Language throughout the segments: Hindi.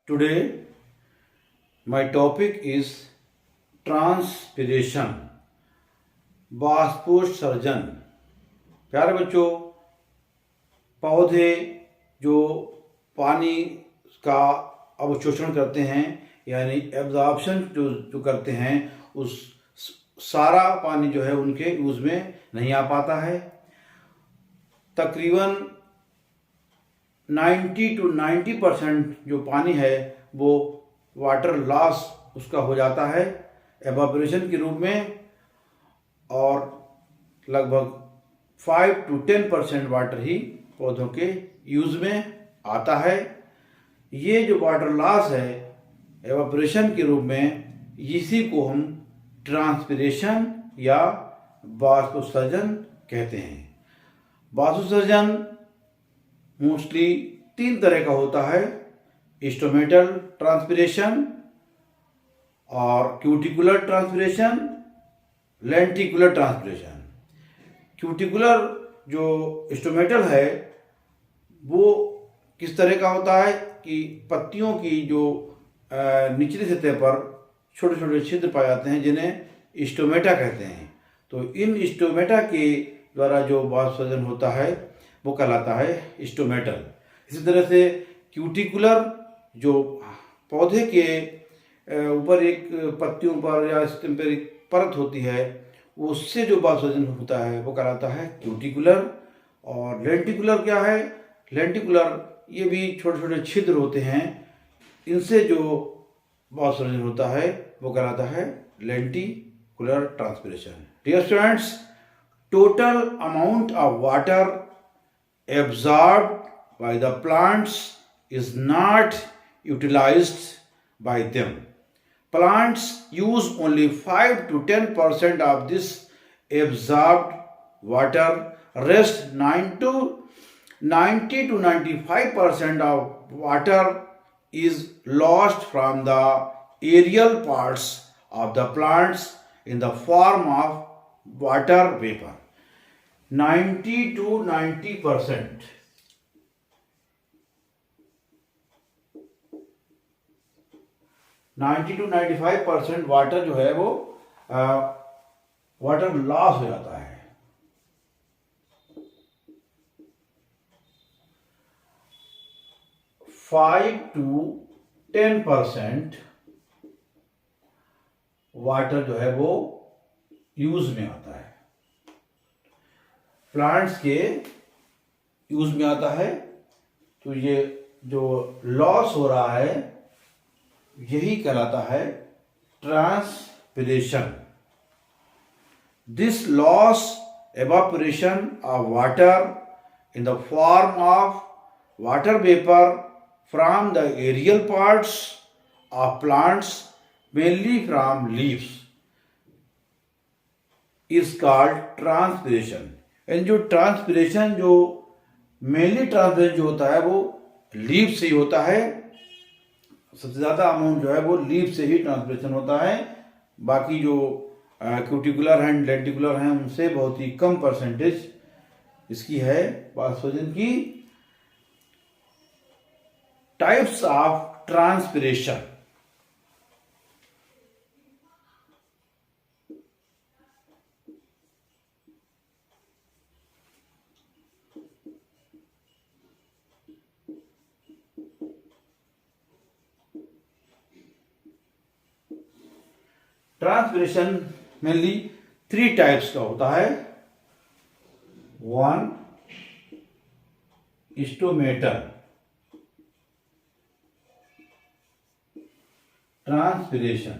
Today, my topic is transpiration, बाष्पोत्सर्जन। प्यारे बच्चों, पौधे जो पानी का अवशोषण करते हैं यानी एब्जॉर्प्शन जो करते हैं, उस सारा पानी जो है उनके यूज में नहीं आ पाता है। तकरीबन 90 to 90% जो पानी है वो वाटर लॉस उसका हो जाता है एवापोरेशन के रूप में, और लगभग 5 to 10% वाटर ही पौधों के यूज में आता है। ये जो वाटर लॉस है एवापोरेशन के रूप में, इसी को हम ट्रांसपिरेशन या बाष्पोत्सर्जन कहते हैं। बाष्पोत्सर्जन मोस्टली 3 तरह का होता है: स्टोमेटल ट्रांसपिरेशन और cuticular transpiration, lenticular transpiration. Cuticular जो स्टोमेटल है वो किस तरह का होता है कि पत्तियों की जो निचली सतह पर छोटे छोटे छिद्र पाए जाते हैं जिन्हें स्टोमेटा कहते हैं। तो इन स्टोमेटा के द्वारा जो बाष्पोत्सर्जन होता है वो कहलाता है स्टोमेटल। इसी तरह से क्यूटिकुलर जो पौधे के ऊपर एक पत्तियों पर या स्टेम पर एक परत होती है, उससे जो बाष्पोत्सर्जन होता है वो कहलाता है क्यूटिकुलर। और लेंटिकुलर क्या है? लेंटिकुलर ये भी छोटे छोटे छिद्र होते हैं, इनसे जो बाष्पोत्सर्जन होता है वो कहलाता है lenticular transpiration. Dear students, total amount of water absorbed by the plants is not utilized by them. Plants use only 5 to 10% of this absorbed water. Rest 90 to 95% of water is lost from the aerial parts of the plants in the form of water vapor. 90 to 90%। Ninety two 95% water जो है वो वाटर लॉस हो जाता है। फाइव टू 10% वाटर जो है वो यूज में आता है, प्लांट्स के यूज में आता है। तो ये जो लॉस हो रहा है यही कहलाता है transpiration. This loss evaporation of water in the form of water vapor from the aerial parts of plants, mainly from leaves, is called transpiration. And जो ट्रांसपिरेशन जो मेनली ट्रांसपिरेशन जो होता है वो लीव से ही होता है। सबसे ज़्यादा अमाउंट जो है वो लीव से ही ट्रांसपिरेशन होता है। बाकी जो क्यूटिकुलर एंड लेंटिकुलर हैं उनसे बहुत ही कम परसेंटेज इसकी है। बाष्पोत्सर्जन की types of transpiration. Transpiration mainly 3 types का होता है। 1 स्टोमेटल ट्रांसपिरेशन,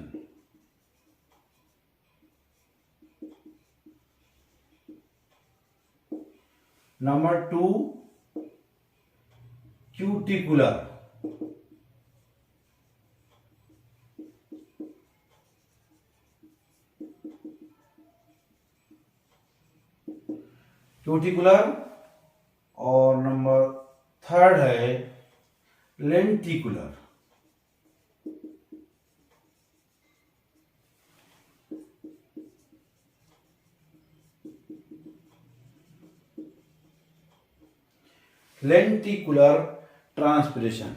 नंबर 2 क्यूटिकुलर, और नंबर 3 है लेंटिकुलर। लेंटिकुलर ट्रांसपिरेशन,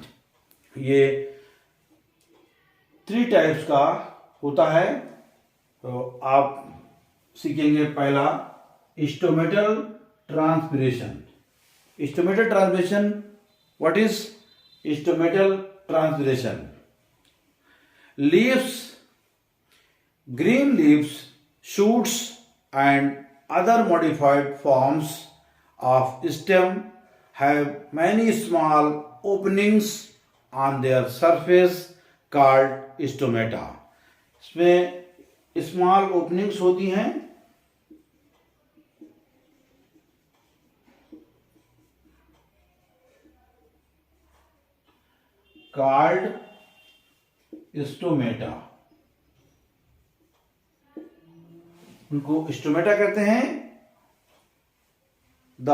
ये 3 टाइप्स का होता है। तो आप सीखेंगे पहला stomatal transpiration. Stomatal transpiration, what is stomatal transpiration? Leaves, green leaves, shoots and other modified forms of stem have many small openings on their surface called stomata. इसमें स्मॉल ओपनिंग्स होती हैं, called स्टोमेटा। उनको स्टोमेटा कहते हैं। The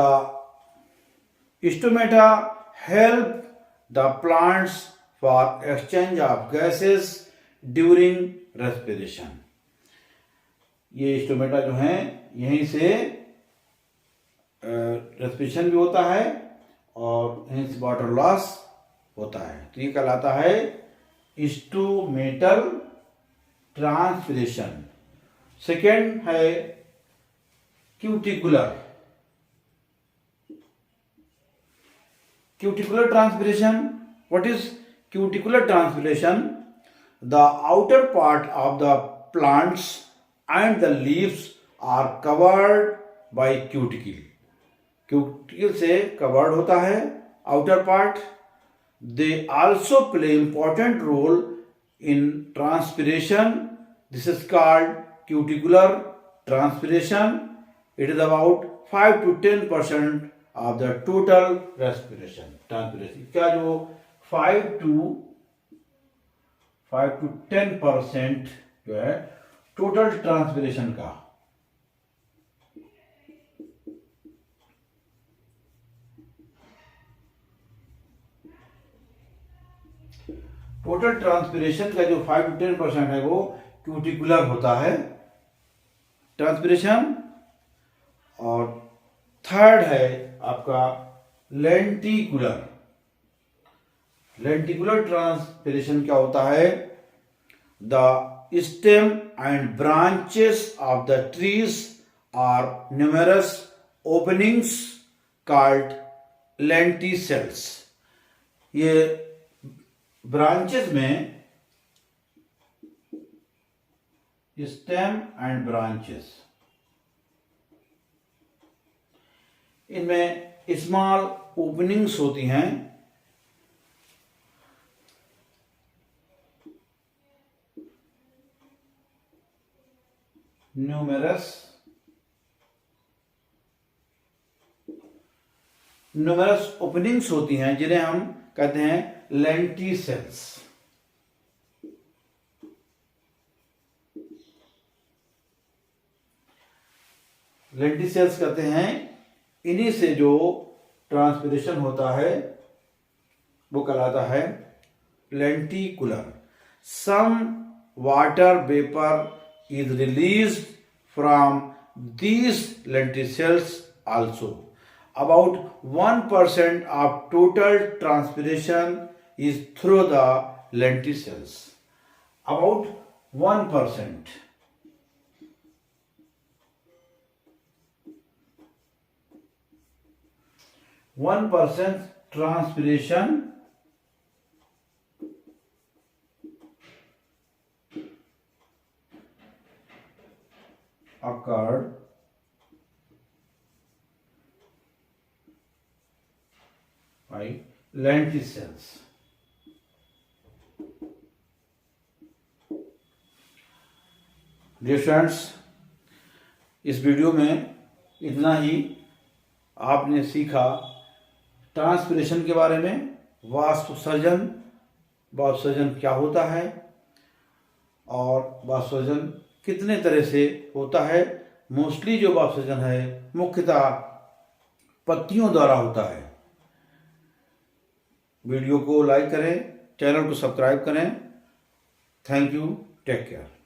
stomata help the plants for exchange of gases during respiration. ये स्टोमेटा जो हैं यहीं से रेस्पिरेशन भी होता है और यहीं से वाटर लॉस होता है। तो ये कहलाता है स्टोमेटल ट्रांसपिरेशन। सेकेंड है cuticular. Cuticular transpiration, what is cuticular transpiration? The outer part of the plants and the leaves are covered by cuticle. Cuticle से कवर्ड होता है outer part. They also play important role in transpiration. This is called cuticular transpiration. It is about 5 to 10% of the total respiration transpiration. क्या जो 5 to 10% जो है टोटल ट्रांसपिरेशन का, टोटल ट्रांसपिरेशन का जो 5 to 10% है वो क्यूटिकुलर होता है ट्रांसपिरेशन। और थर्ड है आपका लेंटिकुलर। लेंटिकुलर ट्रांसपिरेशन क्या होता है? The stem and branches of the trees are numerous openings called lenticels. ये ब्रांचेस में स्टेम एंड ब्रांचेस, इनमें स्मॉल ओपनिंग्स होती हैं, न्यूमेरस ओपनिंग्स होती हैं जिन्हें हम कहते हैं लेंटिसेल्स। लेंटिसेल्स कहते हैं, इन्हीं से जो ट्रांसपिरेशन होता है वो कहलाता है lenticular. Some water vapour is released from these lenticels also. About 1% of total transpiration is through the lenticels. About 1%. 1% transpiration occurred by lenticels. Dear friends, इस वीडियो में इतना ही। आपने सीखा ट्रांसपिरेशन के बारे में, वाष्पोत्सर्जन, वाष्पोत्सर्जन क्या होता है और वाष्पोत्सर्जन कितने तरह से होता है। मोस्टली जो वाष्पोत्सर्जन है मुख्यतः पत्तियों द्वारा होता है। वीडियो को लाइक करें, चैनल को सब्सक्राइब करें। Thank you, take care.